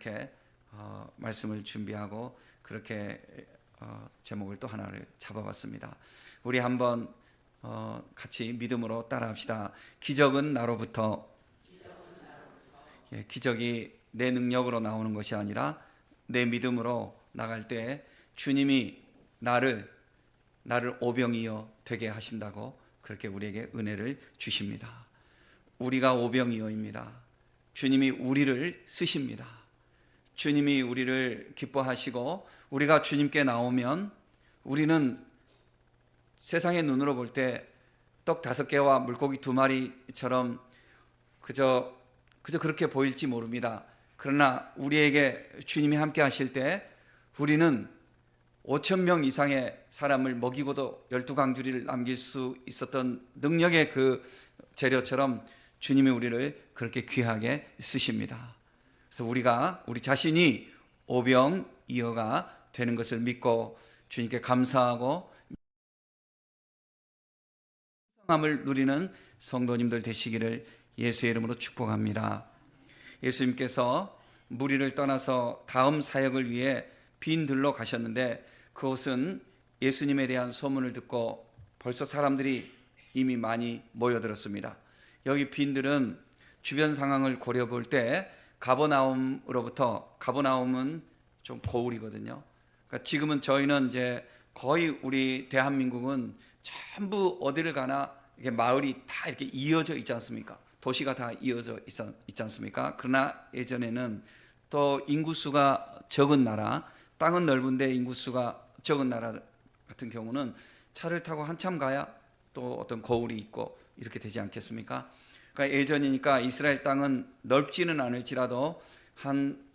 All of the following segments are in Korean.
그렇게 말씀을 준비하고 그렇게 제목을 또 하나를 잡아봤습니다. 우리 한번 같이 믿음으로 따라합시다. 기적은 나로부터. 기적이 내 능력으로 나오는 것이 아니라 내 믿음으로 나갈 때 주님이 나를 오병이어 되게 하신다고 그렇게 우리에게 은혜를 주십니다. 우리가 오병이어입니다. 주님이 우리를 쓰십니다. 주님이 우리를 기뻐하시고 우리가 주님께 나오면 우리는 세상의 눈으로 볼 때 떡 5개와 물고기 2마리처럼 그저 그렇게 보일지 모릅니다. 그러나 우리에게 주님이 함께 하실 때 우리는 5,000명 이상의 사람을 먹이고도 12강주리를 남길 수 있었던 능력의 그 재료처럼 주님이 우리를 그렇게 귀하게 쓰십니다. 그래서 우리 자신이 오병이어가 되는 것을 믿고 주님께 감사하고 성함을 누리는 성도님들 되시기를 예수의 이름으로 축복합니다. 예수님께서 무리를 떠나서 다음 사역을 위해 빈 들로 가셨는데 그곳은 예수님에 대한 소문을 듣고 벌써 사람들이 이미 많이 모여들었습니다. 여기 빈들은 주변 상황을 고려 볼 때 가버나움은 좀 고을이거든요. 그러니까 지금은 저희는 이제 거의 우리 대한민국은 전부 어디를 가나 이게 마을이 다 이렇게 이어져 있지 않습니까? 도시가 다 이어져 있지 않습니까? 그러나 예전에는 또 인구수가 적은 나라, 땅은 넓은데 인구수가 적은 나라 같은 경우는 차를 타고 한참 가야 또 어떤 거울이 있고 이렇게 되지 않겠습니까? 그러니까 예전이니까 이스라엘 땅은 넓지는 않을지라도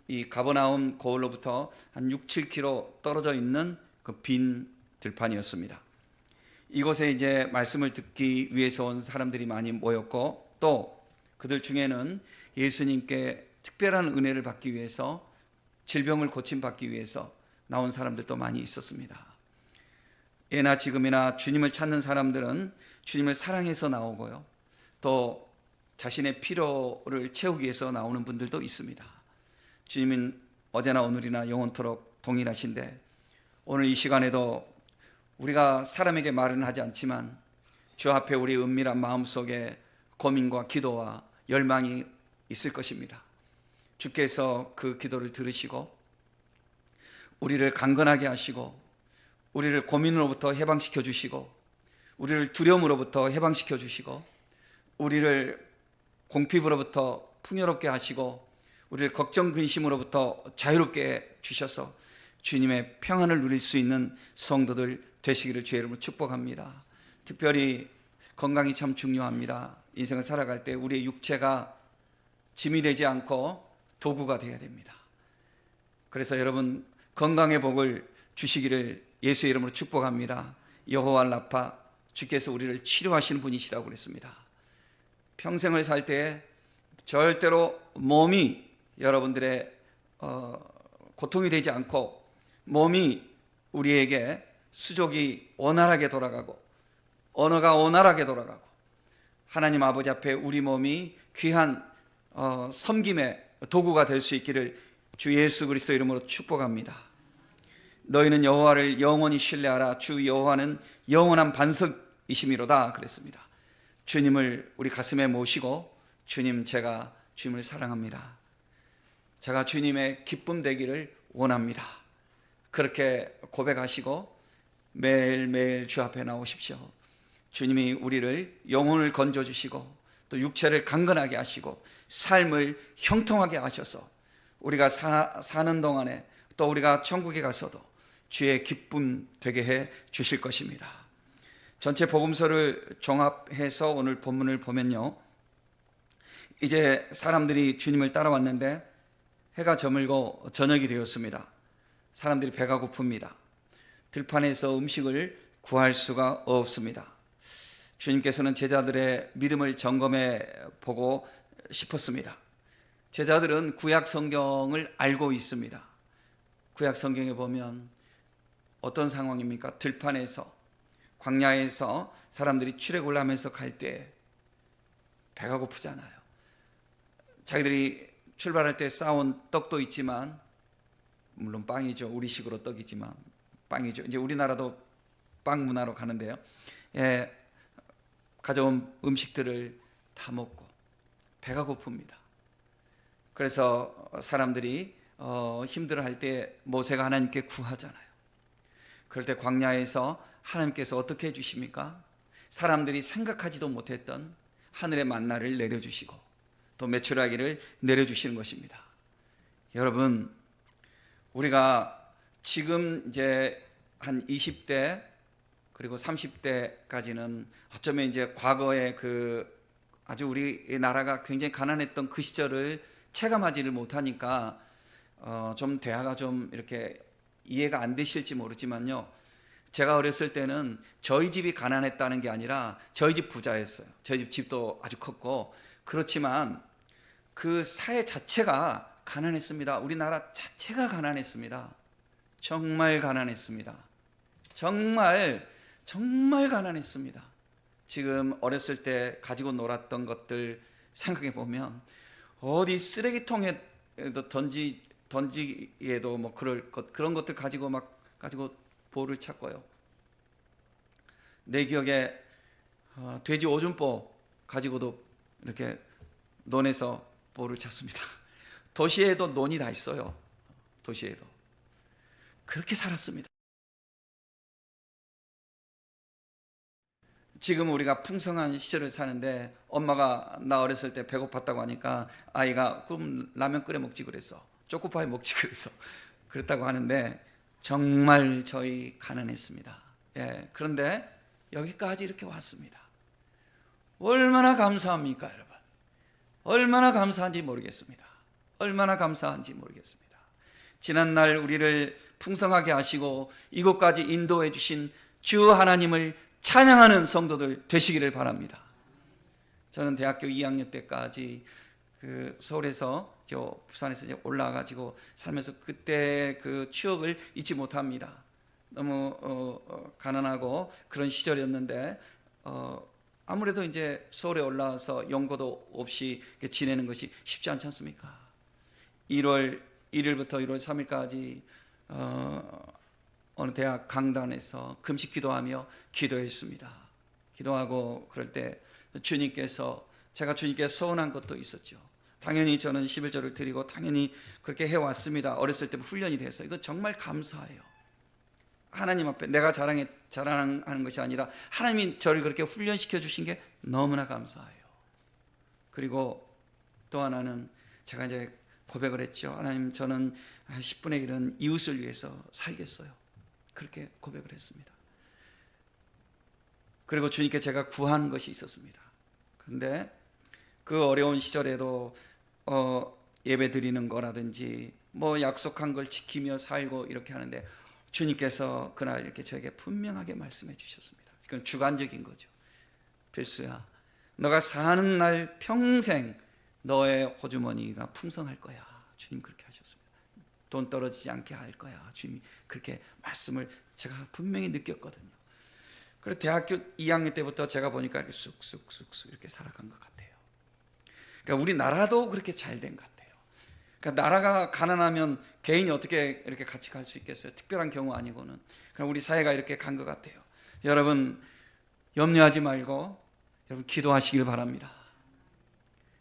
이 가버나움 거울로부터 한 6-7km 떨어져 있는 그 빈 들판이었습니다. 이곳에 이제 말씀을 듣기 위해서 온 사람들이 많이 모였고 또 그들 중에는 예수님께 특별한 은혜를 받기 위해서 질병을 고침받기 위해서 나온 사람들도 많이 있었습니다. 예나 지금이나 주님을 찾는 사람들은 주님을 사랑해서 나오고요. 또 자신의 필요를 채우기 위해서 나오는 분들도 있습니다. 주님은 어제나 오늘이나 영원토록 동일하신데 오늘 이 시간에도 우리가 사람에게 말은 하지 않지만 주 앞에 우리 은밀한 마음속에 고민과 기도와 열망이 있을 것입니다. 주께서 그 기도를 들으시고 우리를 강건하게 하시고 우리를 고민으로부터 해방시켜 주시고 우리를 두려움으로부터 해방시켜 주시고 우리를 공핍으로부터 풍요롭게 하시고 우리를 걱정 근심으로부터 자유롭게 주셔서 주님의 평안을 누릴 수 있는 성도들 되시기를 주의 이름으로 축복합니다. 특별히 건강이 참 중요합니다. 인생을 살아갈 때 우리의 육체가 짐이 되지 않고 도구가 되어야 됩니다. 그래서 여러분 건강의 복을 주시기를 예수의 이름으로 축복합니다. 여호와 라파, 주께서 우리를 치료하시는 분이시라고 그랬습니다. 평생을 살 때 절대로 몸이 여러분들의 고통이 되지 않고 몸이 우리에게 수족이 원활하게 돌아가고 언어가 원활하게 돌아가고 하나님 아버지 앞에 우리 몸이 귀한 섬김의 도구가 될 수 있기를 주 예수 그리스도 이름으로 축복합니다. 너희는 여호와를 영원히 신뢰하라. 주 여호와는 영원한 반석이심이로다 그랬습니다. 주님을 우리 가슴에 모시고 주님, 제가 주님을 사랑합니다. 제가 주님의 기쁨 되기를 원합니다. 그렇게 고백하시고 매일매일 주 앞에 나오십시오. 주님이 우리를 영혼을 건져주시고 또 육체를 강건하게 하시고 삶을 형통하게 하셔서 우리가 사는 동안에 또 우리가 천국에 가서도 주의 기쁨 되게 해 주실 것입니다. 전체 복음서를 종합해서 오늘 본문을 보면요, 이제 사람들이 주님을 따라왔는데 해가 저물고 저녁이 되었습니다. 사람들이 배가 고픕니다. 들판에서 음식을 구할 수가 없습니다. 주님께서는 제자들의 믿음을 점검해 보고 싶었습니다. 제자들은 구약 성경을 알고 있습니다. 구약 성경에 보면 어떤 상황입니까? 들판에서, 광야에서 사람들이 출애굽을 하면서 갈 때 배가 고프잖아요. 자기들이 출발할 때 싸온 떡도 있지만, 물론 빵이죠. 우리식으로 떡이지만 빵이죠. 이제 우리나라도 빵 문화로 가는데요. 예, 가져온 음식들을 다 먹고 배가 고픕니다. 그래서 사람들이 힘들어할 때 모세가 하나님께 구하잖아요. 그럴 때 광야에서 하나님께서 어떻게 해주십니까? 사람들이 생각하지도 못했던 하늘의 만나를 내려주시고 또 메추라기를 내려주시는 것입니다. 여러분, 우리가 지금 이제 한 20대 그리고 30대까지는 어쩌면 이제 과거에 그 아주 우리 나라가 굉장히 가난했던 그 시절을 체감하지를 못하니까 좀 대화가 좀 이렇게 이해가 안 되실지 모르지만요. 제가 어렸을 때는 저희 집이 가난했다는 게 아니라 저희 집 부자였어요. 저희 집 집도 아주 컸고, 그렇지만 그 사회 자체가 가난했습니다. 우리나라 자체가 가난했습니다. 정말 가난했습니다. 정말 가난했습니다. 지금 어렸을 때 가지고 놀았던 것들 생각해 보면 어디 쓰레기통에도 던지기에도 뭐 그런 것들 가지고 볼을 찾고요. 내 기억에 돼지 오줌보 가지고도 이렇게 논에서 볼을 찾습니다. 도시에도 논이 다 있어요. 도시에도 그렇게 살았습니다. 지금 우리가 풍성한 시절을 사는데 엄마가 나 어렸을 때 배고팠다고 하니까 아이가 그럼 라면 끓여 먹지 그랬어. 초코파이 먹지 그랬어. 그랬다고 하는데 정말 저희 가난했습니다. 예, 그런데 여기까지 이렇게 왔습니다. 얼마나 감사합니까, 여러분? 얼마나 감사한지 모르겠습니다. 얼마나 감사한지 모르겠습니다. 지난날 우리를 풍성하게 하시고 이곳까지 인도해 주신 주 하나님을 찬양하는 성도들 되시기를 바랍니다. 저는 대학교 2학년 때까지 그 서울에서 부산에서 이제 올라와가지고 살면서 그때 그 추억을 잊지 못합니다. 너무 가난하고 그런 시절이었는데 아무래도 이제 서울에 올라와서 연고도 없이 지내는 것이 쉽지 않지 않습니까? 1월 1일부터 1월 3일까지 어느 대학 강단에서 금식 기도하며 기도했습니다. 기도하고 그럴 때 제가 주님께 서운한 것도 있었죠. 당연히 저는 11조를 드리고 당연히 그렇게 해왔습니다. 어렸을 때 훈련이 돼서 이거 정말 감사해요. 하나님 앞에 내가 자랑하는 것이 아니라 하나님이 저를 그렇게 훈련시켜 주신 게 너무나 감사해요. 그리고 또 하나는 제가 이제 고백을 했죠. 하나님, 저는 10분의 1은 이웃을 위해서 살겠어요. 그렇게 고백을 했습니다. 그리고 주님께 제가 구한 것이 있었습니다. 그런데 그 어려운 시절에도 예배 드리는 거라든지 뭐 약속한 걸 지키며 살고 이렇게 하는데 주님께서 그날 이렇게 저에게 분명하게 말씀해 주셨습니다. 그건 주관적인 거죠. 필수야, 너가 사는 날 평생 너의 호주머니가 풍성할 거야. 주님 그렇게 하셨습니다. 돈 떨어지지 않게 할 거야. 주님이 그렇게 말씀을 제가 분명히 느꼈거든요. 그래서 대학교 2학년 때부터 제가 보니까 이렇게 쑥쑥쑥쑥 이렇게 살아간 것 같아요. 그러니까 우리나라도 그렇게 잘 된 것 같아요. 그러니까 나라가 가난하면 개인이 어떻게 이렇게 같이 갈 수 있겠어요? 특별한 경우 아니고는. 그럼 우리 사회가 이렇게 간 것 같아요. 여러분 염려하지 말고 여러분 기도하시길 바랍니다.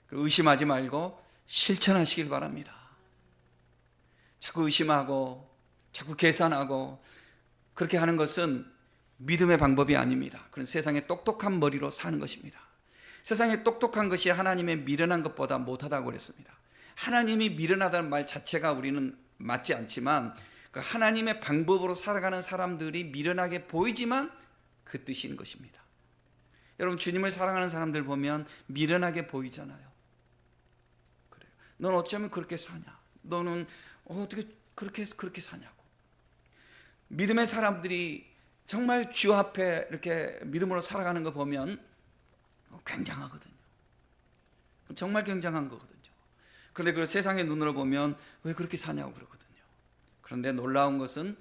그리고 의심하지 말고 실천하시길 바랍니다. 자꾸 의심하고 자꾸 계산하고 그렇게 하는 것은 믿음의 방법이 아닙니다. 그런 세상의 똑똑한 머리로 사는 것입니다. 세상에 똑똑한 것이 하나님의 미련한 것보다 못하다고 그랬습니다. 하나님이 미련하다는 말 자체가 우리는 맞지 않지만 그 하나님의 방법으로 살아가는 사람들이 미련하게 보이지만 그 뜻인 것입니다. 여러분 주님을 사랑하는 사람들 보면 미련하게 보이잖아요. 그래요. 넌 어쩌면 그렇게 사냐? 너는 어떻게 그렇게 사냐고. 믿음의 사람들이 정말 주 앞에 이렇게 믿음으로 살아가는 거 보면 굉장하거든요. 정말 굉장한 거거든요. 그런데 그걸 세상의 눈으로 보면 왜 그렇게 사냐고 그러거든요. 그런데 놀라운 것은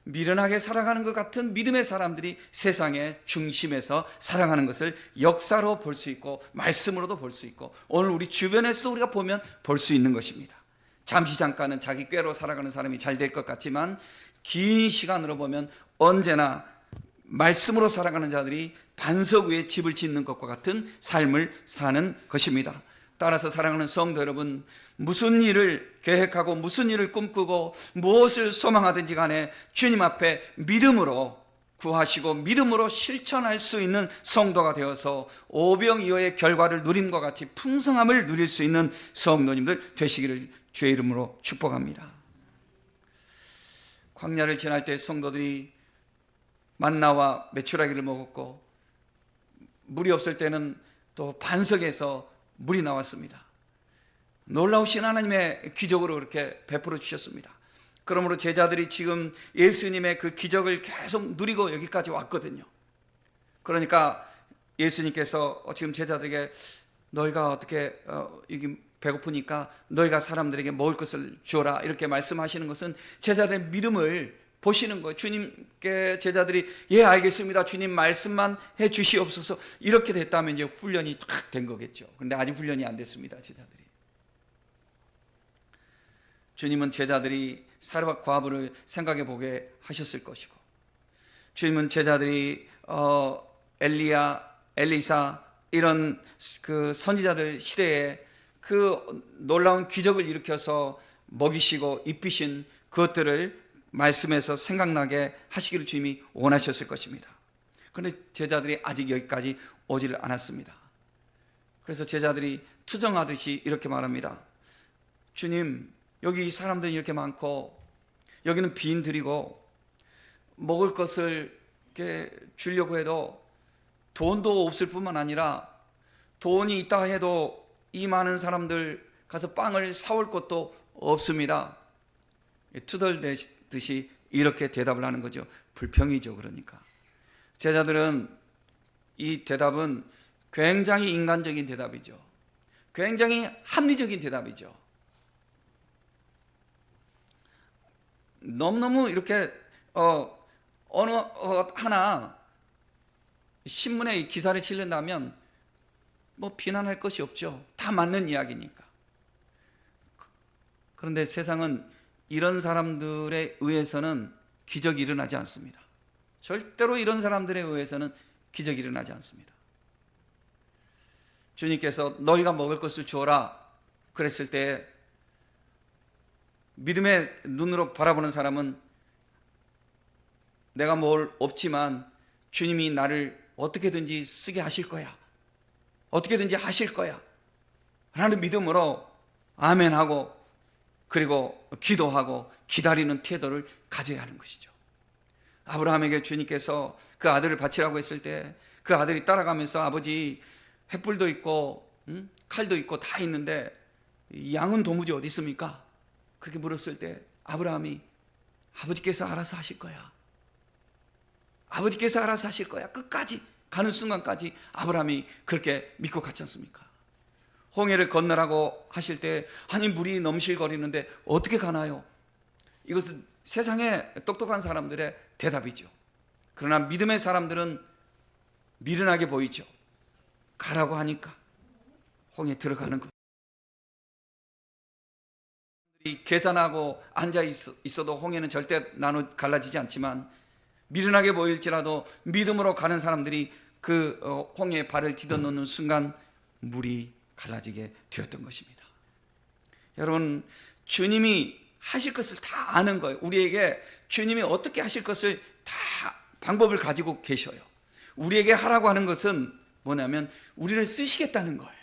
미련하게 살아가는 것 같은 믿음의 사람들이 세상의 중심에서 살아가는 것을 역사로 볼 수 있고 말씀으로도 볼 수 있고 오늘 우리 주변에서도 우리가 보면 볼 수 있는 것입니다. 잠시 잠깐은 자기 꾀로 살아가는 사람이 잘 될 것 같지만 긴 시간으로 보면 언제나 말씀으로 살아가는 자들이 반석 위에 집을 짓는 것과 같은 삶을 사는 것입니다. 따라서 사랑하는 성도 여러분, 무슨 일을 계획하고 무슨 일을 꿈꾸고 무엇을 소망하든지 간에 주님 앞에 믿음으로 구하시고 믿음으로 실천할 수 있는 성도가 되어서 오병이어의 결과를 누림과 같이 풍성함을 누릴 수 있는 성도님들 되시기를 주의 이름으로 축복합니다. 광야를 지날 때 성도들이 만나와 메추라기를 먹었고 물이 없을 때는 또 반석에서 물이 나왔습니다. 놀라우신 하나님의 기적으로 그렇게 베풀어 주셨습니다. 그러므로 제자들이 지금 예수님의 그 기적을 계속 누리고 여기까지 왔거든요. 그러니까 예수님께서 지금 제자들에게 너희가 어떻게 이게 배고프니까 너희가 사람들에게 먹을 것을 주어라 이렇게 말씀하시는 것은 제자들의 믿음을 보시는 거예요. 주님께 제자들이 예 알겠습니다 주님 말씀만 해 주시옵소서 이렇게 됐다면 이제 훈련이 탁 된 거겠죠. 그런데 아직 훈련이 안 됐습니다. 제자들이. 주님은 제자들이 사르밧 과부를 생각해 보게 하셨을 것이고 주님은 제자들이 엘리야, 엘리사 이런 그 선지자들 시대에 그 놀라운 기적을 일으켜서 먹이시고 입히신 그것들을 말씀에서 생각나게 하시기를 주님이 원하셨을 것입니다. 그런데 제자들이 아직 여기까지 오지를 않았습니다. 그래서 제자들이 투정하듯이 이렇게 말합니다. 주님, 여기 사람들이 이렇게 많고 여기는 빈들이고 먹을 것을 이렇게 주려고 해도 돈도 없을 뿐만 아니라 돈이 있다 해도 이 많은 사람들 가서 빵을 사올 것도 없습니다. 투덜대듯이 이렇게 대답을 하는 거죠. 불평이죠. 그러니까 제자들은 이 대답은 굉장히 인간적인 대답이죠. 굉장히 합리적인 대답이죠. 너무너무 이렇게 어느 하나 신문에 기사를 실른다면 뭐 비난할 것이 없죠. 다 맞는 이야기니까. 그런데 세상은 이런 사람들에 의해서는 기적이 일어나지 않습니다. 절대로 이런 사람들에 의해서는 기적이 일어나지 않습니다. 주님께서 너희가 먹을 것을 주어라 그랬을 때 믿음의 눈으로 바라보는 사람은 내가 뭘 없지만 주님이 나를 어떻게든지 쓰게 하실 거야. 어떻게든지 하실 거야. 라는 믿음으로 아멘하고 그리고 기도하고 기다리는 태도를 가져야 하는 것이죠. 아브라함에게 주님께서 그 아들을 바치라고 했을 때 그 아들이 따라가면서 아버지 횃불도 있고 칼도 있고 다 있는데 양은 도무지 어디 있습니까? 그렇게 물었을 때 아브라함이 아버지께서 알아서 하실 거야. 아버지께서 알아서 하실 거야. 끝까지 가는 순간까지 아브라함이 그렇게 믿고 갔지 않습니까? 홍해를 건너라고 하실 때 아니 물이 넘실거리는데 어떻게 가나요? 이것은 세상의 똑똑한 사람들의 대답이죠. 그러나 믿음의 사람들은 미련하게 보이죠. 가라고 하니까 홍해에 들어가는 것. 계산하고 앉아 있어도 홍해는 절대 나눠 갈라지지 않지만 미련하게 보일지라도 믿음으로 가는 사람들이 그 홍해에 발을 디뎌놓는 순간 물이 갈라지게 되었던 것입니다. 여러분, 주님이 하실 것을 다 아는 거예요. 우리에게 주님이 어떻게 하실 것을 다 방법을 가지고 계셔요. 우리에게 하라고 하는 것은 뭐냐면 우리를 쓰시겠다는 거예요.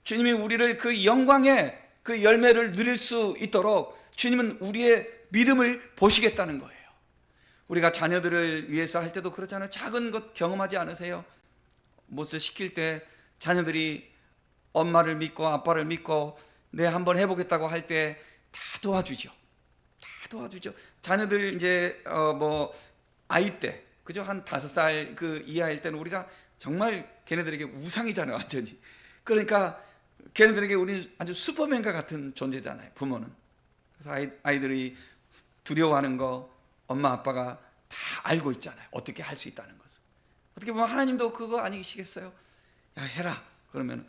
주님이 우리를 그 영광의 그 열매를 누릴 수 있도록 주님은 우리의 믿음을 보시겠다는 거예요. 우리가 자녀들을 위해서 할 때도 그렇잖아요. 작은 것 경험하지 않으세요? 무엇을 시킬 때 자녀들이 엄마를 믿고 아빠를 믿고 내 한번 해보겠다고 할 때 다 도와주죠. 다 도와주죠. 자녀들 이제 아이 때 그죠? 한 5살 그 이하일 때는 우리가 정말 걔네들에게 우상이잖아요. 완전히. 그러니까 걔네들에게 우리는 아주 슈퍼맨과 같은 존재잖아요. 부모는. 그래서 아이들이 두려워하는 거 엄마 아빠가 다 알고 있잖아요. 어떻게 할 수 있다는 것을. 어떻게 보면 하나님도 그거 아니시겠어요? 야, 해라. 그러면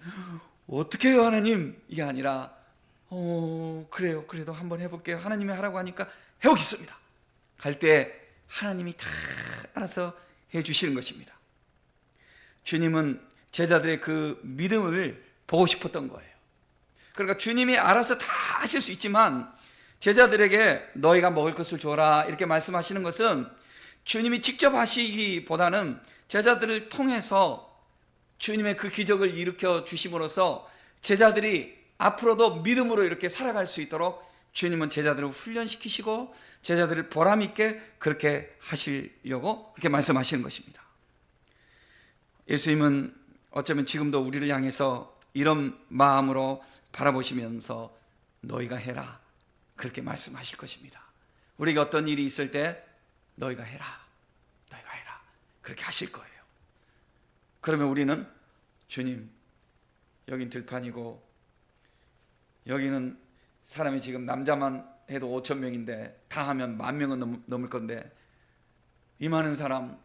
어떻게 해요 하나님? 이게 아니라 그래요. 그래도 한번 해볼게요. 하나님이 하라고 하니까 해보겠습니다. 할 때 하나님이 다 알아서 해주시는 것입니다. 주님은 제자들의 그 믿음을 보고 싶었던 거예요. 그러니까 주님이 알아서 다 하실 수 있지만 제자들에게 너희가 먹을 것을 줘라 이렇게 말씀하시는 것은 주님이 직접 하시기보다는 제자들을 통해서 주님의 그 기적을 일으켜 주심으로써 제자들이 앞으로도 믿음으로 이렇게 살아갈 수 있도록 주님은 제자들을 훈련시키시고 제자들을 보람있게 그렇게 하시려고 그렇게 말씀하시는 것입니다. 예수님은 어쩌면 지금도 우리를 향해서 이런 마음으로 바라보시면서 너희가 해라 그렇게 말씀하실 것입니다. 우리가 어떤 일이 있을 때 너희가 해라 그렇게 하실 거예요. 그러면 우리는 주님 여긴 들판이고 여기는 사람이 지금 남자만 해도 5천 명인데 다 하면 10,000명은 넘을 건데 이 많은 사람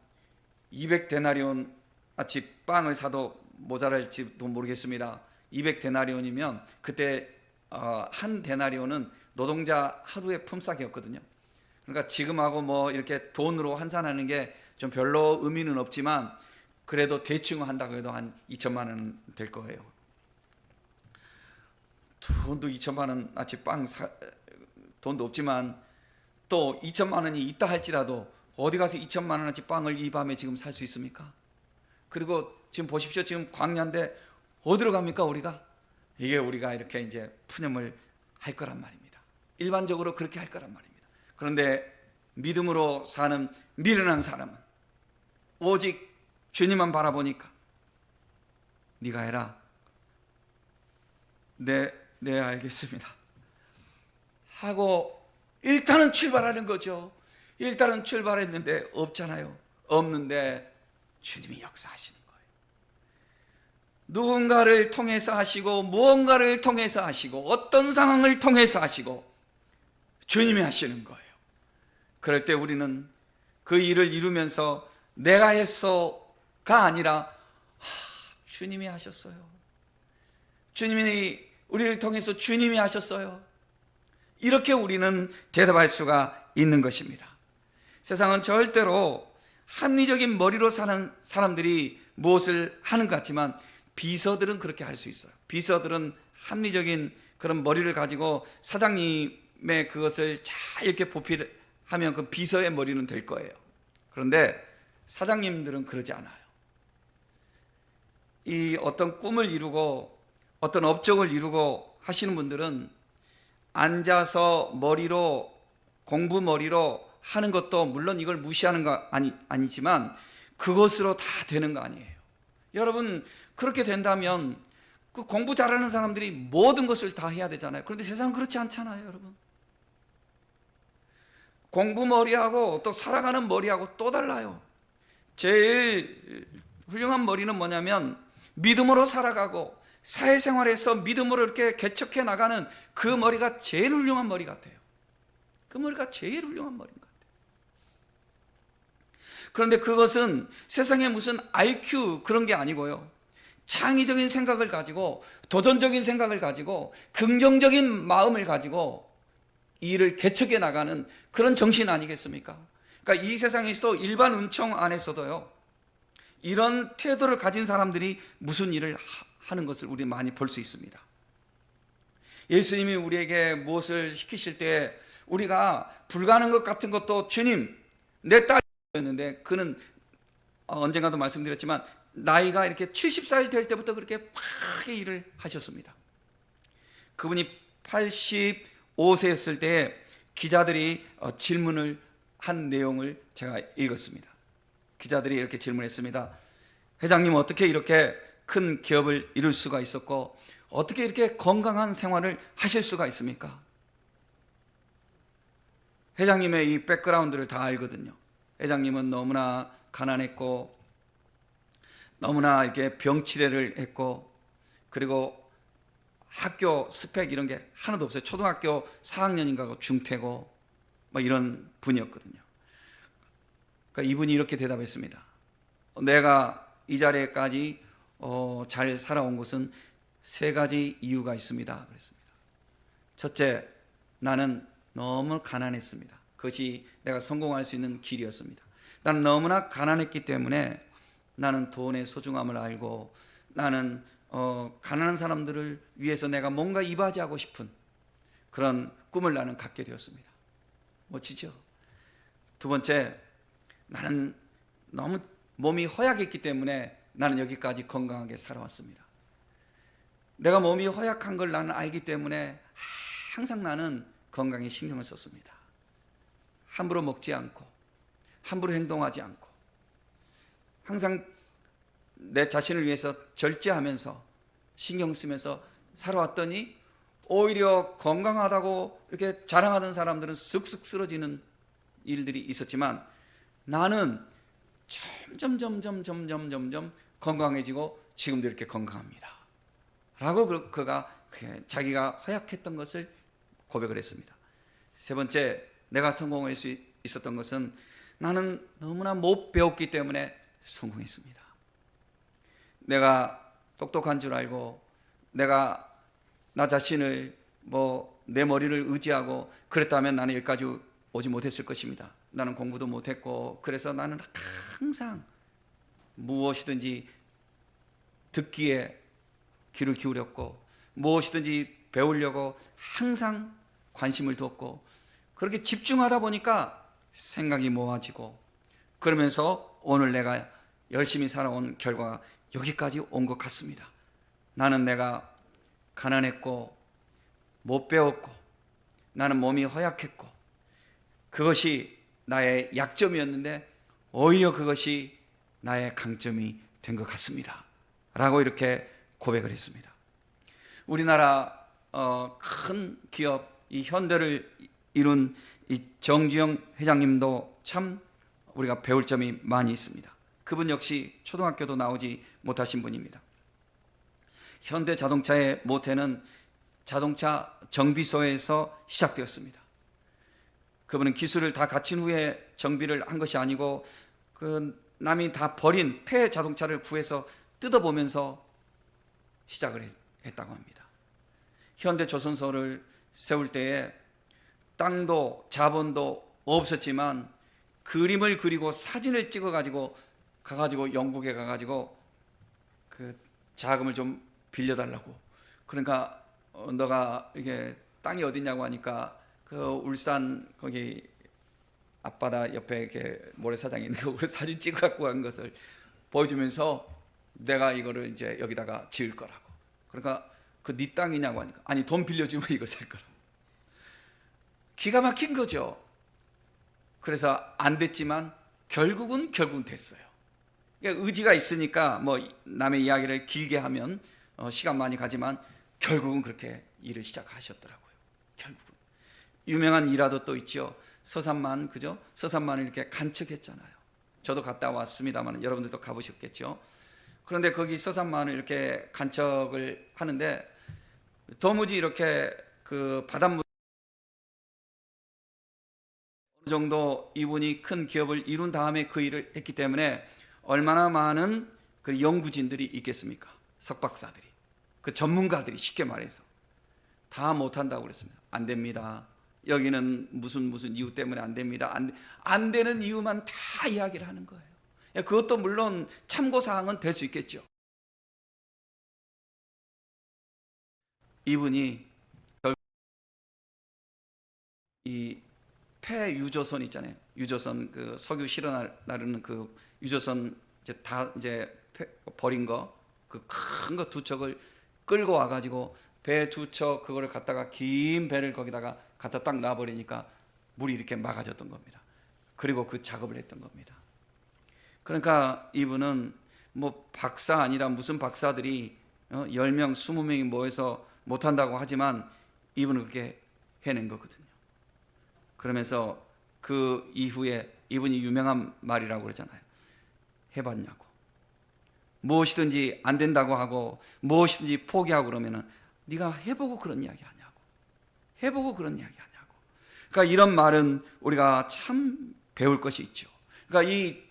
200데나리온 아치 빵을 사도 모자랄지도 모르겠습니다. 200데나리온이면 그때 한 데나리온은 노동자 하루의 품삯이었거든요. 그러니까 지금하고 뭐 이렇게 돈으로 환산하는 게 좀 별로 의미는 없지만 그래도 대충 한다고 해도 한 2천만 원은 될 거예요. 돈도 2천만 원 아치 돈도 없지만 또 2천만 원이 있다 할지라도 어디 가서 2천만 원어치 빵을 이 밤에 지금 살 수 있습니까? 그리고 지금 보십시오. 지금 광야인데 어디로 갑니까 우리가? 이게 우리가 이렇게 이제 푸념을 할 거란 말입니다. 일반적으로 그렇게 할 거란 말입니다. 그런데 믿음으로 사는 미련한 사람은 오직 주님만 바라보니까 네가 해라. 네 알겠습니다 하고 일단은 출발하는 거죠. 일단은 출발했는데 없잖아요. 없는데 주님이 역사하시는 거예요. 누군가를 통해서 하시고 무언가를 통해서 하시고 어떤 상황을 통해서 하시고 주님이 하시는 거예요. 그럴 때 우리는 그 일을 이루면서 내가 했어가 아니라 주님이 하셨어요. 주님이 우리를 통해서 주님이 하셨어요. 이렇게 우리는 대답할 수가 있는 것입니다. 세상은 절대로 합리적인 머리로 사는 사람들이 무엇을 하는 것 같지만 비서들은 그렇게 할 수 있어요. 비서들은 합리적인 그런 머리를 가지고 사장님의 그것을 잘 이렇게 보필하면 그 비서의 머리는 될 거예요. 그런데 사장님들은 그러지 않아요. 이 어떤 꿈을 이루고 어떤 업적을 이루고 하시는 분들은 앉아서 머리로 공부 머리로 하는 것도 물론 이걸 무시하는 거 아니지만 그것으로 다 되는 거 아니에요. 여러분 그렇게 된다면 그 공부 잘하는 사람들이 모든 것을 다 해야 되잖아요. 그런데 세상은 그렇지 않잖아요, 여러분. 공부 머리하고 또 살아가는 머리하고 또 달라요. 제일 훌륭한 머리는 뭐냐면 믿음으로 살아가고 사회생활에서 믿음으로 이렇게 개척해 나가는 그 머리가 제일 훌륭한 머리 같아요. 그 머리가 제일 훌륭한 머리인 것 같아요. 그런데 그것은 세상에 무슨 IQ 그런 게 아니고요. 창의적인 생각을 가지고 도전적인 생각을 가지고 긍정적인 마음을 가지고 일을 개척해 나가는 그런 정신 아니겠습니까? 그러니까 이 세상에서도 일반 은총 안에서도요 이런 태도를 가진 사람들이 무슨 일을 하는 것을 우리 많이 볼 수 있습니다. 예수님이 우리에게 무엇을 시키실 때 우리가 불가능한 것 같은 것도 주님 내 딸이었는데 그는 언젠가도 말씀드렸지만 나이가 이렇게 70살 될 때부터 그렇게 팍하게 일을 하셨습니다. 그분이 85세였을 때 기자들이 질문을 한 내용을 제가 읽었습니다. 기자들이 이렇게 질문했습니다. 회장님 어떻게 이렇게 큰 기업을 이룰 수가 있었고 어떻게 이렇게 건강한 생활을 하실 수가 있습니까? 회장님의 이 백그라운드를 다 알거든요. 회장님은 너무나 가난했고 너무나 이렇게 병치레를 했고 그리고 학교 스펙 이런 게 하나도 없어요. 초등학교 4학년인가 중퇴고 뭐 이런 분이었거든요. 그러니까 이분이 이렇게 대답했습니다. 내가 이 자리에까지 잘 살아온 것은 세 가지 이유가 있습니다. 그랬습니다. 첫째, 나는 너무 가난했습니다. 그것이 내가 성공할 수 있는 길이었습니다. 나는 너무나 가난했기 때문에 나는 돈의 소중함을 알고 나는 가난한 사람들을 위해서 내가 뭔가 이바지하고 싶은 그런 꿈을 나는 갖게 되었습니다. 멋지죠? 두 번째, 나는 너무 몸이 허약했기 때문에 나는 여기까지 건강하게 살아왔습니다. 내가 몸이 허약한 걸 나는 알기 때문에 항상 나는 건강에 신경을 썼습니다. 함부로 먹지 않고 함부로 행동하지 않고 항상 내 자신을 위해서 절제하면서 신경 쓰면서 살아왔더니 오히려 건강하다고 이렇게 자랑하던 사람들은 쓱쓱 쓰러지는 일들이 있었지만 나는 점점 건강해지고 지금도 이렇게 건강합니다 라고 그가 자기가 허약했던 것을 고백을 했습니다. 세 번째, 내가 성공할 수 있었던 것은 나는 너무나 못 배웠기 때문에 성공했습니다. 내가 똑똑한 줄 알고 내가 나 자신을 내 머리를 의지하고 그랬다면 나는 여기까지 오지 못했을 것입니다. 나는 공부도 못했고 그래서 나는 항상 무엇이든지 듣기에 귀를 기울였고 무엇이든지 배우려고 항상 관심을 두었고 그렇게 집중하다 보니까 생각이 모아지고 그러면서 오늘 내가 열심히 살아온 결과가 여기까지 온 것 같습니다. 나는 내가 가난했고 못 배웠고 나는 몸이 허약했고 그것이 나의 약점이었는데 오히려 그것이 나의 강점이 된 것 같습니다 라고 이렇게 고백을 했습니다. 우리나라 큰 기업 이 현대를 이룬 이 정주영 회장님도 참 우리가 배울 점이 많이 있습니다. 그분 역시 초등학교도 나오지 못하신 분입니다. 현대자동차의 모태는 자동차 정비소에서 시작되었습니다. 그분은 기술을 다 갖춘 후에 정비를 한 것이 아니고 그 남이 다 버린 폐 자동차를 구해서 뜯어보면서 시작을 했다고 합니다. 현대조선소를 세울 때에 땅도 자본도 없었지만 그림을 그리고 사진을 찍어가지고 영국에 가가지고 그 자금을 좀 빌려달라고. 그러니까 너가 이게 땅이 어디냐고 하니까 그 울산 거기 앞바다 옆에 이렇게 모래사장이 있는 거 사진 찍어 갖고 간 것을 보여주면서 내가 이거를 이제 여기다가 지을 거라고. 그러니까 그 네 땅이냐고 하니까 아니 돈 빌려주면 이거 살 거라고. 기가 막힌 거죠. 그래서 안 됐지만 결국은 됐어요. 그러니까 의지가 있으니까 남의 이야기를 길게 하면 시간 많이 가지만 결국은 그렇게 일을 시작하셨더라고요. 결국은 유명한 일화도 또 있죠. 서산만, 그죠? 서산만을 이렇게 간척했잖아요. 저도 갔다 왔습니다만 여러분들도 가보셨겠죠. 그런데 거기 서산만을 이렇게 간척을 하는데 도무지 이렇게 그 바닷물 어느 정도 이분이 큰 기업을 이룬 다음에 그 일을 했기 때문에 얼마나 많은 그 연구진들이 있겠습니까? 석박사들이, 그 전문가들이 쉽게 말해서 다 못한다고 그랬습니다. 안 됩니다. 여기는 무슨 이유 때문에 안 됩니다. 안 되는 이유만 다 이야기를 하는 거예요. 그것도 물론 참고사항은 될 수 있겠죠. 이분이 이 폐유조선 있잖아요. 유조선 그 석유 실어 나르는 그 유조선 이제 버린 거 그 큰 거 두 척을 끌고 와가지고 배 두 척 그거를 갖다가 긴 배를 거기다가 갖다 딱 놔버리니까 물이 이렇게 막아졌던 겁니다. 그리고 그 작업을 했던 겁니다. 그러니까 이분은 박사 아니라 무슨 박사들이 10명, 20명이 모여서 못한다고 하지만 이분은 그렇게 해낸 거거든요. 그러면서 그 이후에 이분이 유명한 말이라고 그러잖아요. 해봤냐고. 무엇이든지 안 된다고 하고 무엇이든지 포기하고 그러면은 네가 해보고 그런 이야기 하냐고. 해보고 그런 이야기 하냐고. 그러니까 이런 말은 우리가 참 배울 것이 있죠. 그러니까 이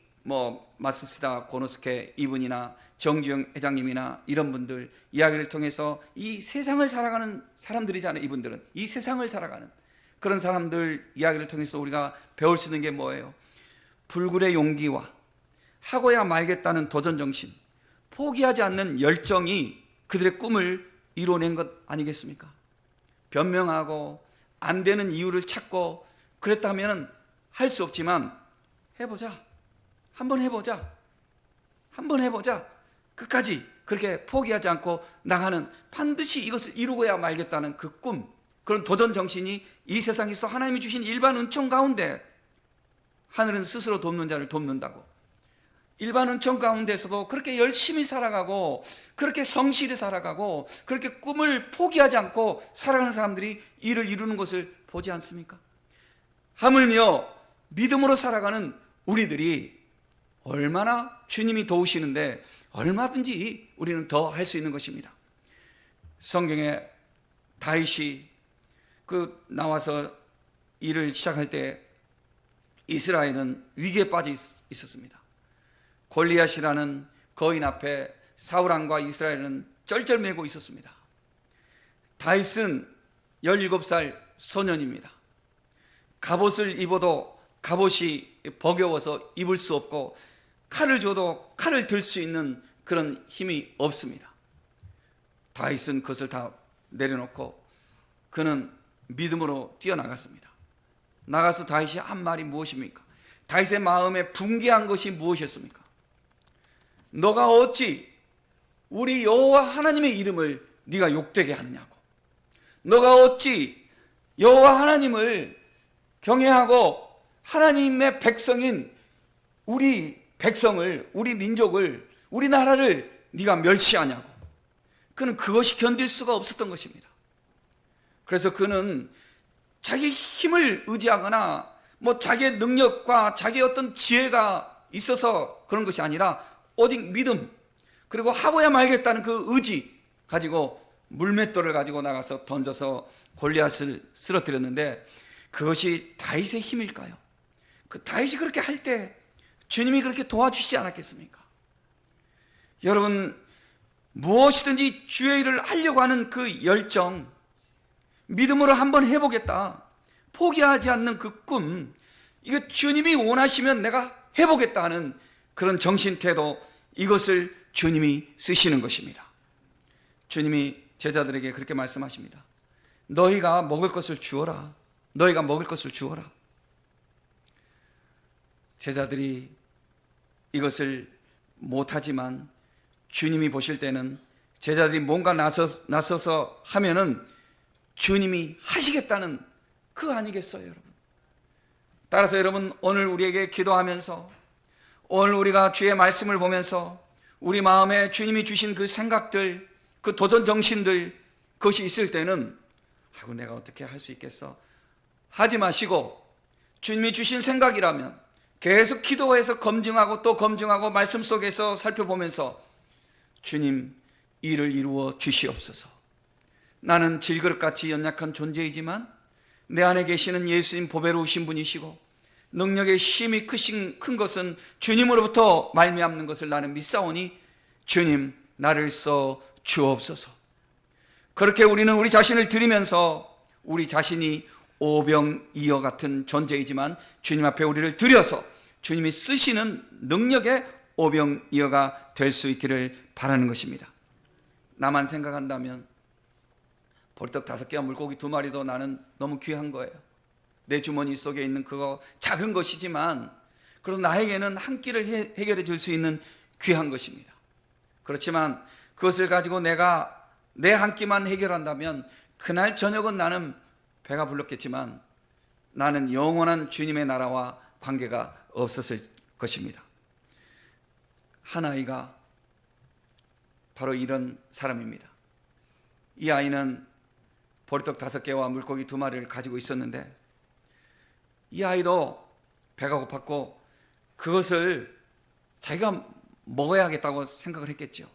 마스시다 고노스케 이분이나 정주영 회장님이나 이런 분들 이야기를 통해서 이 세상을 살아가는 사람들이잖아요. 이분들은 이 세상을 살아가는 그런 사람들 이야기를 통해서 우리가 배울 수 있는 게 뭐예요? 불굴의 용기와 하고야 말겠다는 도전정신, 포기하지 않는 열정이 그들의 꿈을 이뤄낸 것 아니겠습니까? 변명하고 안 되는 이유를 찾고 그랬다면 할 수 없지만 해보자, 한번 해보자, 한번 해보자, 끝까지 그렇게 포기하지 않고 나가는, 반드시 이것을 이루고야 말겠다는 그 꿈, 그런 도전 정신이 이 세상에서도 하나님이 주신 일반 은총 가운데, 하늘은 스스로 돕는 자를 돕는다고, 일반 은총 가운데서도 그렇게 열심히 살아가고 그렇게 성실히 살아가고 그렇게 꿈을 포기하지 않고 살아가는 사람들이 이를 이루는 것을 보지 않습니까? 하물며 믿음으로 살아가는 우리들이 얼마나 주님이 도우시는데 얼마든지 우리는 더 할 수 있는 것입니다. 성경에 다윗이 나와서 일을 시작할 때 이스라엘은 위기에 빠져 있었습니다. 골리앗이라는 거인 앞에 사울왕과 이스라엘은 쩔쩔매고 있었습니다. 다윗은 17살 소년입니다. 갑옷을 입어도 갑옷이 버거워서 입을 수 없고, 칼을 줘도 칼을 들 수 있는 그런 힘이 없습니다. 다윗은 그것을 다 내려놓고 그는 믿음으로 뛰어나갔습니다. 나가서 다윗이 한 말이 무엇입니까? 다윗의 마음에 붕괴한 것이 무엇이었습니까? 너가 어찌 우리 여호와 하나님의 이름을 네가 욕되게 하느냐고. 너가 어찌 여호와 하나님을 경외하고 하나님의 백성인 우리 백성을, 우리 민족을, 우리나라를 네가 멸시하냐고. 그는 그것이 견딜 수가 없었던 것입니다. 그래서 그는 자기 힘을 의지하거나 자기의 능력과 자기의 어떤 지혜가 있어서 그런 것이 아니라 오직 믿음, 그리고 하고야 말겠다는 그 의지 가지고 물맷돌을 가지고 나가서 던져서 골리앗을 쓰러뜨렸는데, 그것이 다윗의 힘일까요? 그 다윗이 그렇게 할 때 주님이 그렇게 도와주시지 않았겠습니까? 여러분, 무엇이든지 주의 일을 하려고 하는 그 열정, 믿음으로 한번 해보겠다, 포기하지 않는 그 꿈, 이거 주님이 원하시면 내가 해보겠다 하는 그런 정신태도, 이것을 주님이 쓰시는 것입니다. 주님이 제자들에게 그렇게 말씀하십니다. 너희가 먹을 것을 주어라. 너희가 먹을 것을 주어라. 제자들이 이것을 못하지만 주님이 보실 때는 제자들이 뭔가 나서서 하면은 주님이 하시겠다는 그거 아니겠어요, 여러분? 따라서 여러분, 오늘 우리에게 기도하면서, 오늘 우리가 주의 말씀을 보면서 우리 마음에 주님이 주신 그 생각들, 그 도전 정신들, 그것이 있을 때는 아이고 내가 어떻게 할 수 있겠어 하지 마시고, 주님이 주신 생각이라면 계속 기도해서 검증하고 또 검증하고 말씀 속에서 살펴보면서 주님, 일을 이루어 주시옵소서. 나는 질그릇같이 연약한 존재이지만 내 안에 계시는 예수님 보배로우신 분이시고 능력의 힘이 큰 것은 주님으로부터 말미암는 것을 나는 믿사오니 주님, 나를 써 주옵소서. 그렇게 우리는 우리 자신을 드리면서 우리 자신이 오병이어 같은 존재이지만 주님 앞에 우리를 드려서 주님이 쓰시는 능력의 오병이어가 될 수 있기를 바라는 것입니다. 나만 생각한다면 보리떡 5개와 물고기 2마리도 나는 너무 귀한 거예요. 내 주머니 속에 있는 그거 작은 것이지만 그래도 나에게는 한 끼를 해결해 줄 수 있는 귀한 것입니다. 그렇지만 그것을 가지고 내가 내 한 끼만 해결한다면 그날 저녁은 나는 배가 불렀겠지만 나는 영원한 주님의 나라와 관계가 없었을 것입니다. 한 아이가 바로 이런 사람입니다. 이 아이는 보리떡 5개와 물고기 2마리를 가지고 있었는데 이 아이도 배가 고팠고 그것을 자기가 먹어야겠다고 생각을 했겠죠.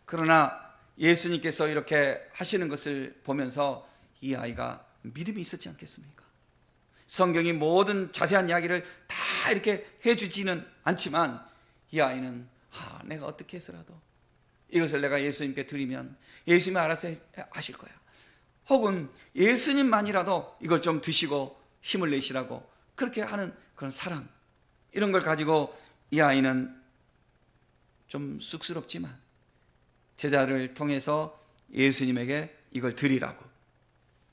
그러나 예수님께서 이렇게 하시는 것을 보면서 이 아이가 믿음이 있었지 않겠습니까? 성경이 모든 자세한 이야기를 다 다 이렇게 해주지는 않지만 이 아이는 내가 어떻게 해서라도 이것을 내가 예수님께 드리면 예수님이 알아서 하실 거야. 혹은 예수님만이라도 이걸 좀 드시고 힘을 내시라고 그렇게 하는 그런 사랑, 이런 걸 가지고 이 아이는 좀 쑥스럽지만 제자를 통해서 예수님에게 이걸 드리라고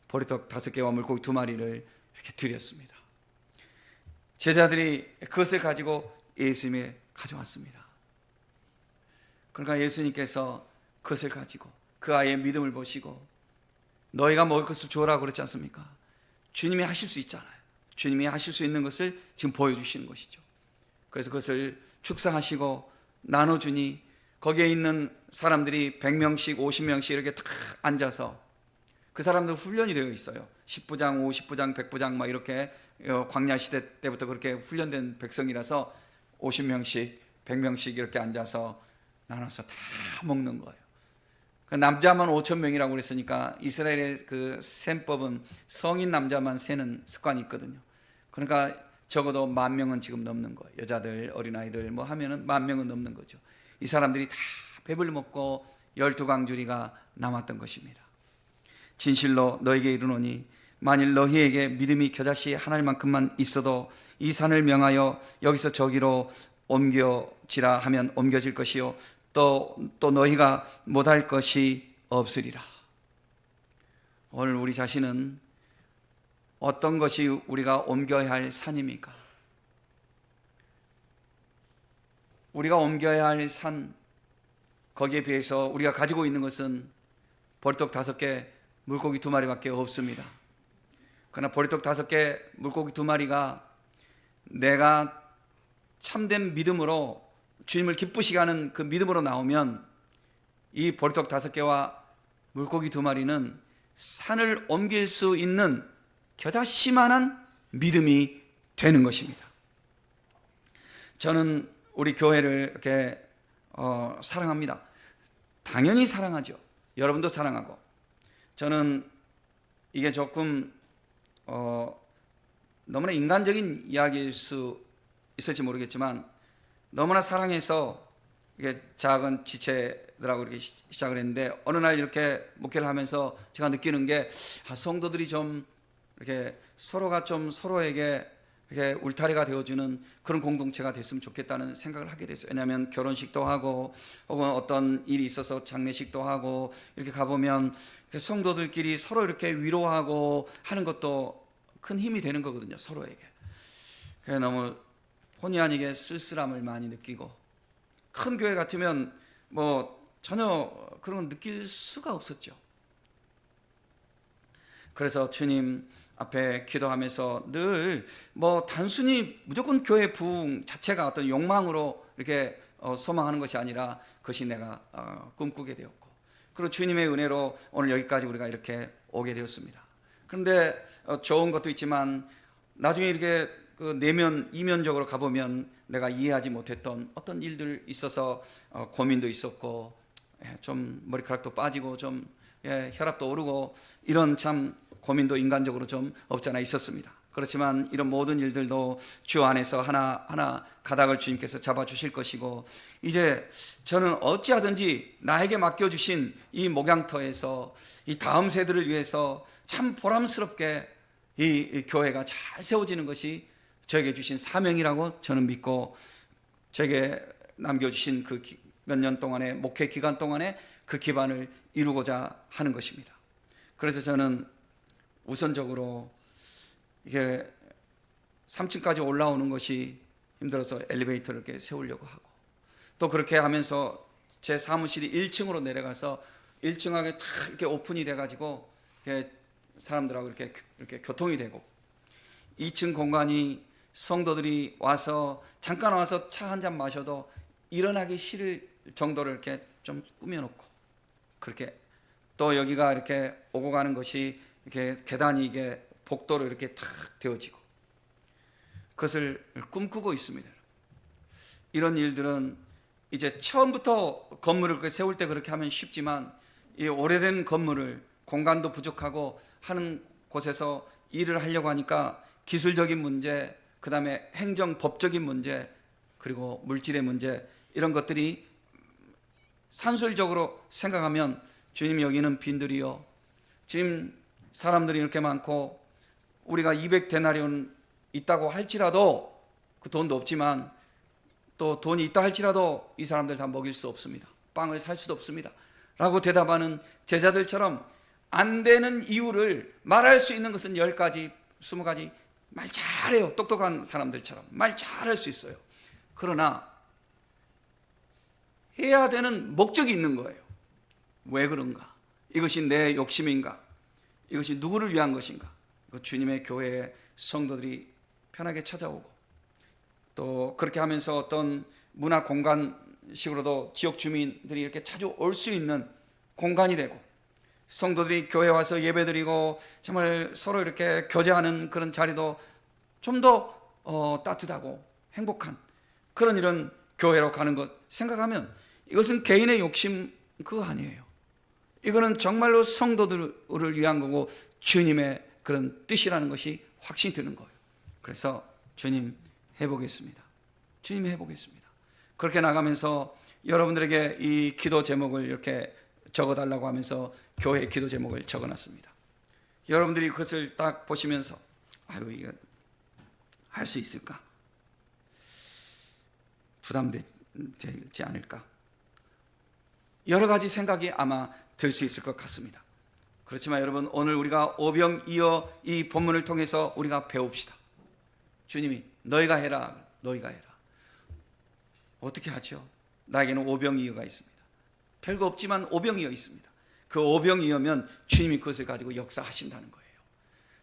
보리떡 5개와 물고기 2마리를 이렇게 드렸습니다. 제자들이 그것을 가지고 예수님에 가져왔습니다. 그러니까 예수님께서 그것을 가지고 그 아이의 믿음을 보시고 너희가 먹을 것을 주어라고 그랬지 않습니까? 주님이 하실 수 있잖아요. 주님이 하실 수 있는 것을 지금 보여주시는 것이죠. 그래서 그것을 축사하시고 나눠주니 거기에 있는 사람들이 100명씩 50명씩 이렇게 딱 앉아서, 그 사람들 훈련이 되어 있어요. 10부장 50부장 100부장 막 이렇게 광야 시대 때부터 그렇게 훈련된 백성이라서 50명씩 100명씩 이렇게 앉아서 나눠서 다 먹는 거예요. 남자만 5,000명이라고 그랬으니까 이스라엘의 그 셈법은 성인 남자만 세는 습관이 있거든요. 그러니까 적어도 10,000명은 지금 넘는 거예요. 여자들, 어린아이들 뭐 하면은 10,000명은 넘는 거죠. 이 사람들이 다 배불리 먹고 12광주리가 남았던 것입니다. 진실로 너에게 이르노니 만일 너희에게 믿음이 겨자씨 하나만큼만 있어도 이 산을 명하여 여기서 저기로 옮겨지라 하면 옮겨질 것이요 또 너희가 못할 것이 없으리라. 오늘 우리 자신은 어떤 것이 우리가 옮겨야 할 산입니까? 우리가 옮겨야 할 산, 거기에 비해서 우리가 가지고 있는 것은 보리떡 5개, 물고기 2마리밖에 없습니다. 그러나 보리떡 5개, 물고기 2마리가 내가 참된 믿음으로 주님을 기쁘시게 하는 그 믿음으로 나오면 이 보리떡 5개와 물고기 2마리는 산을 옮길 수 있는 겨자씨만한 믿음이 되는 것입니다. 저는 우리 교회를 이렇게 사랑합니다. 당연히 사랑하죠. 여러분도 사랑하고. 저는 이게 조금 너무나 인간적인 이야기일 수 있을지 모르겠지만 너무나 사랑해서 이게 작은 지체들하고 이렇게 시작을 했는데 어느 날 이렇게 목회를 하면서 제가 느끼는 게 성도들이 좀 이렇게 서로가 좀 서로에게 이렇게 울타리가 되어주는 그런 공동체가 됐으면 좋겠다는 생각을 하게 됐어요. 왜냐하면 결혼식도 하고 혹은 어떤 일이 있어서 장례식도 하고 이렇게 가보면 성도들끼리 서로 이렇게 위로하고 하는 것도 큰 힘이 되는 거거든요, 서로에게. 그래서 너무 본의 아니게 쓸쓸함을 많이 느끼고, 큰 교회 같으면 뭐 전혀 그런 건 느낄 수가 없었죠. 그래서 주님 앞에 기도하면서 늘 뭐 단순히 무조건 교회 부흥 자체가 어떤 욕망으로 이렇게 소망하는 것이 아니라 그것이 내가 꿈꾸게 되었고, 그리고 주님의 은혜로 오늘 여기까지 우리가 이렇게 오게 되었습니다. 그런데 좋은 것도 있지만 나중에 이렇게 그 내면 이면적으로 가보면 내가 이해하지 못했던 어떤 일들 있어서 고민도 있었고 좀 머리카락도 빠지고 좀 혈압도 오르고 이런 참 고민도 인간적으로 좀 없잖아 있었습니다. 그렇지만 이런 모든 일들도 주 안에서 하나하나 가닥을 주님께서 잡아주실 것이고, 이제 저는 어찌하든지 나에게 맡겨주신 이 목양터에서 이 다음 세대를 위해서 참 보람스럽게 이 교회가 잘 세워지는 것이 저에게 주신 사명이라고 저는 믿고, 저에게 남겨주신 그 몇 년 동안의 목회 기간 동안에 그 기반을 이루고자 하는 것입니다. 그래서 저는 우선적으로 이게 3층까지 올라오는 것이 힘들어서 엘리베이터를 이렇게 세우려고 하고, 또 그렇게 하면서 제 사무실이 1층으로 내려가서 1층하게 탁 이렇게 오픈이 돼가지고 사람들하고 이렇게 교통이 되고, 2층 공간이 성도들이 와서 잠깐 와서 차 한 잔 마셔도 일어나기 싫을 정도로 이렇게 좀 꾸며놓고, 그렇게 또 여기가 이렇게 오고 가는 것이 이렇게 계단이 이게 복도로 이렇게 탁 되어지고, 그것을 꿈꾸고 있습니다. 이런 일들은 이제 처음부터 건물을 세울 때 그렇게 하면 쉽지만, 이 오래된 건물을 공간도 부족하고 하는 곳에서 일을 하려고 하니까 기술적인 문제, 그 다음에 행정법적인 문제, 그리고 물질의 문제, 이런 것들이 산술적으로 생각하면 주님 여기는 빈들이요, 지금 사람들이 이렇게 많고 우리가 200데나리온 있다고 할지라도, 그 돈도 없지만 또 돈이 있다 할지라도 이 사람들 다 먹일 수 없습니다. 빵을 살 수도 없습니다 라고 대답하는 제자들처럼 안 되는 이유를 말할 수 있는 것은 10가지, 20가지 말 잘해요. 똑똑한 사람들처럼 말 잘할 수 있어요. 그러나 해야 되는 목적이 있는 거예요. 왜 그런가? 이것이 내 욕심인가? 이것이 누구를 위한 것인가? 주님의 교회에 성도들이 편하게 찾아오고, 또 그렇게 하면서 어떤 문화 공간식으로도 지역 주민들이 이렇게 자주 올 수 있는 공간이 되고, 성도들이 교회 와서 예배드리고 정말 서로 이렇게 교제하는 그런 자리도 좀 더 따뜻하고 행복한 그런 이런 교회로 가는 것 생각하면, 이것은 개인의 욕심 그거 아니에요. 이거는 정말로 성도들을 위한 거고 주님의 그런 뜻이라는 것이 확신이 드는 거예요. 그래서 주님 해보겠습니다. 주님 해보겠습니다. 그렇게 나가면서 여러분들에게 이 기도 제목을 이렇게 적어달라고 하면서 교회 기도 제목을 적어놨습니다. 여러분들이 그것을 딱 보시면서 아유, 이거 할 수 있을까? 부담되지 않을까? 여러 가지 생각이 아마 들 수 있을 것 같습니다. 그렇지만 여러분, 오늘 우리가 오병이어 이 본문을 통해서 우리가 배웁시다. 주님이 너희가 해라, 너희가 해라. 어떻게 하죠? 나에게는 오병이어가 있습니다. 별거 없지만 오병이어 있습니다. 그 오병이어면 주님이 그것을 가지고 역사하신다는 거예요.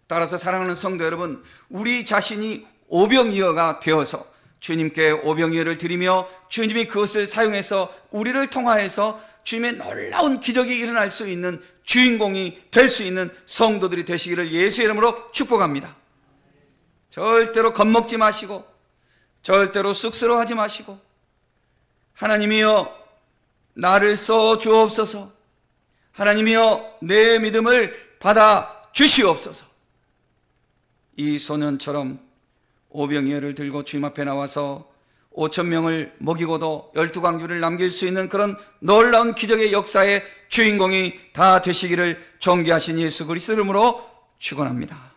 따라서 사랑하는 성도 여러분, 우리 자신이 오병이어가 되어서 주님께 오병이어를 드리며 주님이 그것을 사용해서 우리를 통하여서 주님의 놀라운 기적이 일어날 수 있는 주인공이 될 수 있는 성도들이 되시기를 예수의 이름으로 축복합니다. 절대로 겁먹지 마시고, 절대로 쑥스러워하지 마시고, 하나님이여 나를 써 주옵소서, 하나님이여 내 믿음을 받아 주시옵소서. 이 소년처럼 오병이어를 들고 주님 앞에 나와서 5,000명을 먹이고도 12광주를 남길 수 있는 그런 놀라운 기적의 역사의 주인공이 다 되시기를 존귀하신 예수 그리스도 이름으로 축원합니다.